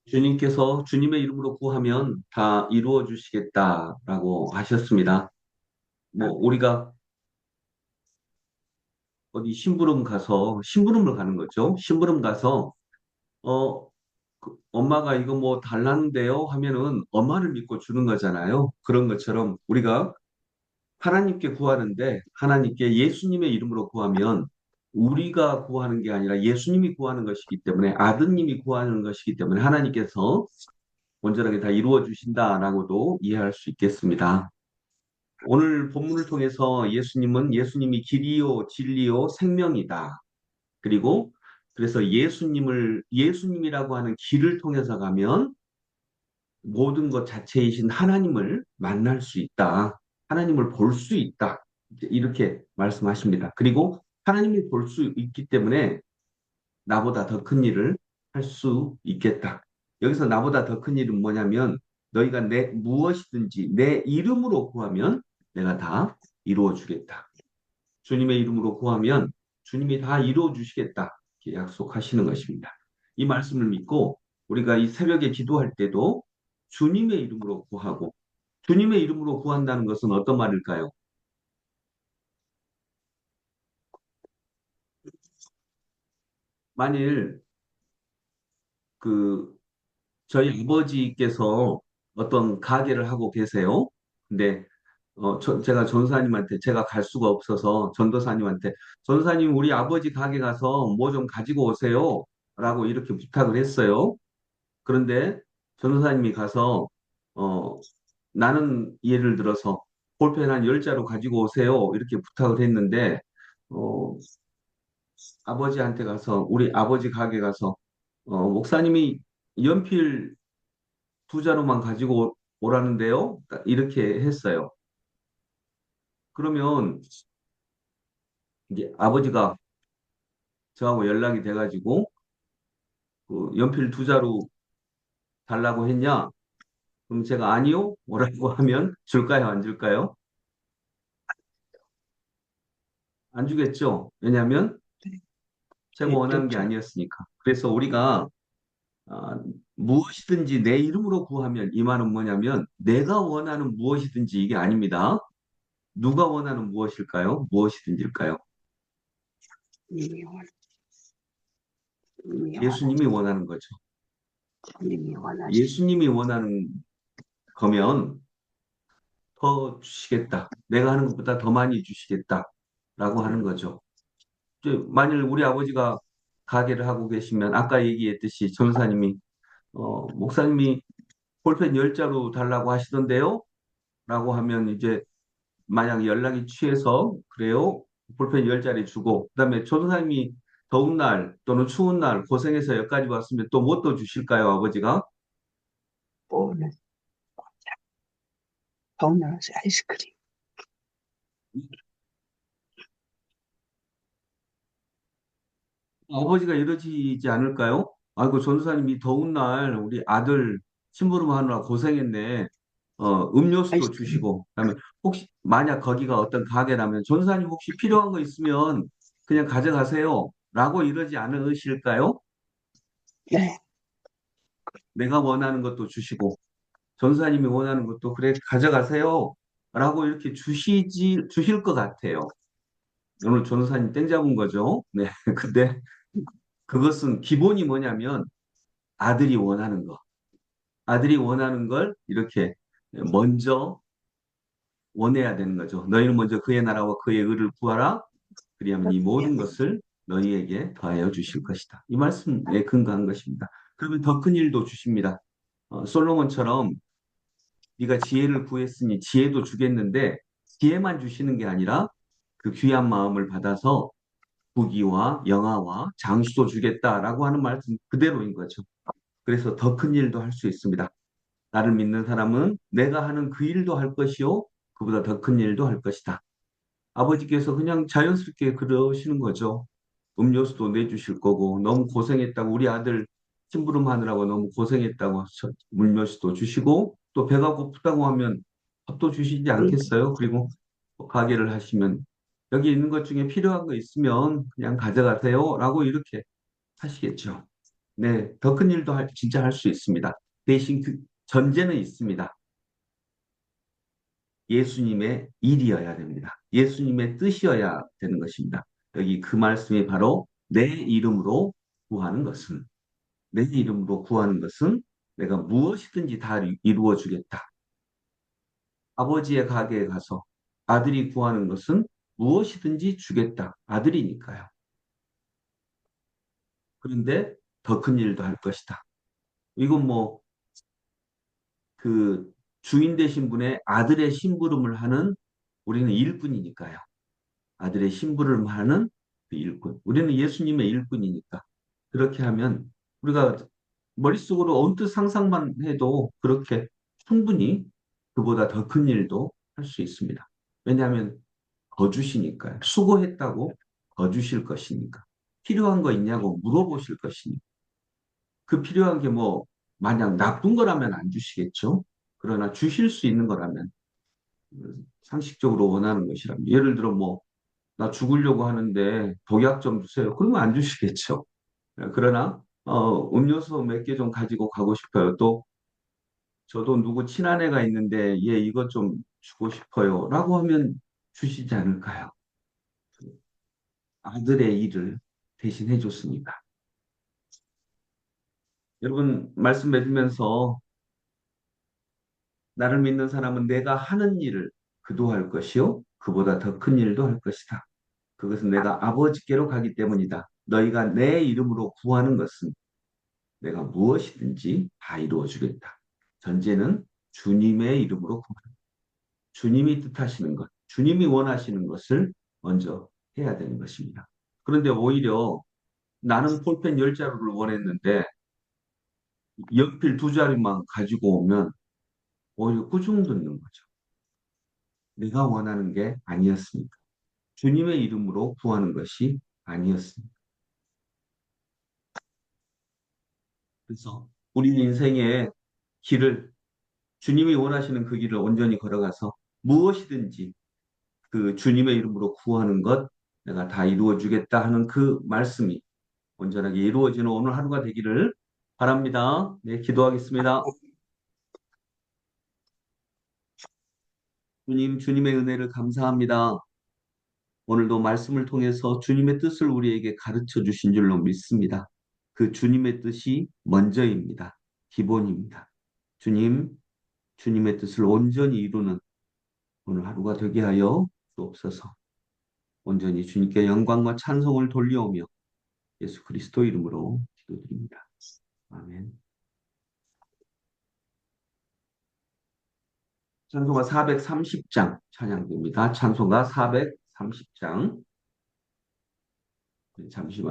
주님께서 주님의 이름으로 구하면 다 이루어 주시겠다라고 하셨습니다. 뭐 우리가 어디 심부름 가서 심부름을 가는 거죠. 심부름 가서 어 엄마가 이거 뭐 달라는데요 하면은 엄마를 믿고 주는 거잖아요. 그런 것처럼 우리가 하나님께 구하는데 하나님께 예수님의 이름으로 구하면 우리가 구하는 게 아니라 예수님이 구하는 것이기 때문에 아드님이 구하는 것이기 때문에 하나님께서 온전하게 다 이루어 주신다라고도 이해할 수 있겠습니다. 오늘 본문을 통해서 예수님이 길이요, 진리요, 생명이다. 그리고 그래서 예수님이라고 하는 길을 통해서 가면 모든 것 자체이신 하나님을 만날 수 있다. 하나님을 볼 수 있다. 이렇게 말씀하십니다. 그리고 하나님을 볼 수 있기 때문에 나보다 더 큰 일을 할 수 있겠다. 여기서 나보다 더 큰 일은 뭐냐면 너희가 내 무엇이든지 내 이름으로 구하면 내가 다 이루어 주겠다. 주님의 이름으로 구하면 주님이 다 이루어 주시겠다. 이렇게 약속하시는 것입니다. 이 말씀을 믿고 우리가 이 새벽에 기도할 때도 주님의 이름으로 구하고 주님의 이름으로 구한다는 것은 어떤 말일까요? 만일 그 저희 아버지께서 어떤 가게를 하고 계세요. 근데 제가 전사님한테 제가 갈 수가 없어서 전도사님한테 전사님 우리 아버지 가게 가서 뭐 좀 가지고 오세요. 라고 이렇게 부탁을 했어요. 그런데 전도사님이 가서 어, 나는 예를 들어서 볼펜 한 10자루 가지고 오세요. 이렇게 부탁을 했는데 어, 아버지한테 가서 우리 아버지 가게 가서 목사님이 연필 2자루만 가지고 오라는데요. 딱 이렇게 했어요. 그러면 이제 아버지가 저하고 연락이 돼가지고 그 연필 2자루 달라고 했냐? 그럼 제가 아니요? 뭐라고 하면 줄까요? 안 줄까요? 안 주겠죠? 왜냐하면 제가 예, 원하는 게 그렇죠. 아니었으니까. 그래서 우리가 아, 무엇이든지 내 이름으로 구하면 이 말은 뭐냐면 내가 원하는 무엇이든지 이게 아닙니다. 누가 원하는 무엇일까요? 무엇이든지일까요? 님이 원, 님이 예수님이 원하시, 원하는 거죠. 님이 원하시. 예수님이 원하는 거면 더 주시겠다. 내가 하는 것보다 더 많이 주시겠다라고 하는 거죠. 만일 우리 아버지가 가게를 하고 계시면 아까 얘기했듯이 전사님이 목사님이 볼펜 10자루 달라고 하시던데요? 라고 하면 이제 만약 연락이 취해서 그래요? 볼펜 10자리 주고 그다음에 전사님이 더운 날 또는 추운 날 고생해서 여기까지 왔으면 또 뭐 또 주실까요, 아버지가? 오늘 더운날에서 아이스크림. 아버지가 이러지 않을까요? 아이고, 전도사님이 더운 날 우리 아들 심부름 하느라 고생했네. 음료수도 아이스크림. 주시고, 그다음에 혹시 만약 거기가 어떤 가게라면 전도사님 혹시 필요한 거 있으면 그냥 가져가세요. 라고 이러지 않으실까요? 네. 내가 원하는 것도 주시고, 전도사님이 원하는 것도 그래 가져가세요. 라고 이렇게 주실 것 같아요. 오늘 전도사님 땡 잡은 거죠. 네. 근데 그것은 기본이 뭐냐면 아들이 원하는 거. 아들이 원하는 걸 이렇게 먼저 원해야 되는 거죠. 너희는 먼저 그의 나라와 그의 의를 구하라. 그리하면 이 모든 것을 너희에게 더하여 주실 것이다. 이 말씀에 근거한 것입니다. 그러면 더 큰 일도 주십니다. 솔로몬처럼 네가 지혜를 구했으니 지혜도 주겠는데 지혜만 주시는 게 아니라 그 귀한 마음을 받아서 부귀와 영화와 장수도 주겠다라고 하는 말씀 그대로인 거죠. 그래서 더 큰 일도 할 수 있습니다. 나를 믿는 사람은 내가 하는 그 일도 할 것이요. 그보다 더 큰 일도 할 것이다. 아버지께서 그냥 자연스럽게 그러시는 거죠. 음료수도 내주실 거고, 너무 고생했다고, 우리 아들 심부름하느라고 너무 고생했다고 음료수도 주시고, 또 배가 고프다고 하면 밥도 주시지 그러니까 않겠어요? 그리고 뭐 가게를 하시면, 여기 있는 것 중에 필요한 거 있으면 그냥 가져가세요. 라고 이렇게 하시겠죠. 네, 더 큰 일도 진짜 할 수 있습니다. 대신 그 전제는 있습니다. 예수님의 일이어야 됩니다. 예수님의 뜻이어야 되는 것입니다. 여기 그 말씀이 바로 내 이름으로 구하는 것은, 내 이름으로 구하는 것은 내가 무엇이든지 다 이루어 주겠다. 아버지의 가게에 가서 아들이 구하는 것은 무엇이든지 주겠다. 아들이니까요. 그런데 더 큰 일도 할 것이다. 이건 뭐 그 주인 되신 분의 아들의 심부름을 하는 우리는 일꾼이니까요. 아들의 심부름을 하는 그 일꾼. 우리는 예수님의 일꾼이니까. 그렇게 하면 우리가 머릿속으로 언뜻 상상만 해도 그렇게 충분히 그보다 더 큰 일도 할 수 있습니다. 왜냐하면 더 주시니까요. 수고했다고 더 주실 것이니까. 필요한 거 있냐고 물어보실 것이니까. 그 필요한 게 뭐 만약 나쁜 거라면 안 주시겠죠. 그러나 주실 수 있는 거라면 상식적으로 원하는 것이라면 예를 들어 뭐 나 죽으려고 하는데 독약 좀 주세요. 그러면 안 주시겠죠. 그러나 음료수 몇 개 좀 가지고 가고 싶어요. 또 저도 누구 친한 애가 있는데 얘 이것 좀 주고 싶어요. 라고 하면 주시지 않을까요? 아들의 일을 대신해 줬으니까. 여러분 말씀 맺으면서 나를 믿는 사람은 내가 하는 일을 그도 할 것이요 그보다 더 큰 일도 할 것이다. 그것은 내가 아버지께로 가기 때문이다. 너희가 내 이름으로 구하는 것은 내가 무엇이든지 다 이루어 주겠다. 전제는 주님의 이름으로 구하는 것. 주님이 뜻하시는 것, 주님이 원하시는 것을 먼저 해야 되는 것입니다. 그런데 오히려 나는 볼펜 10자루를 원했는데 연필 2자루만 가지고 오면 오히려 꾸중 듣는 거죠. 내가 원하는 게 아니었습니다. 주님의 이름으로 구하는 것이 아니었습니다. 그래서 우리 인생의 길을 주님이 원하시는 그 길을 온전히 걸어가서 무엇이든지 그 주님의 이름으로 구하는 것 내가 다 이루어 주겠다 하는 그 말씀이 온전하게 이루어지는 오늘 하루가 되기를 바랍니다. 네, 기도하겠습니다. 주님, 주님의 은혜를 감사합니다. 오늘도 말씀을 통해서 주님의 뜻을 우리에게 가르쳐 주신 줄로 믿습니다. 그 주님의 뜻이 먼저입니다. 기본입니다. 주님, 주님의 뜻을 온전히 이루는 오늘 하루가 되게 하여 주옵소서. 온전히 주님께 영광과 찬송을 돌려오며 예수 그리스도 이름으로 기도드립니다. 아멘. 찬송가 430장 찬양됩니다. 찬송가 430장. 잠시만.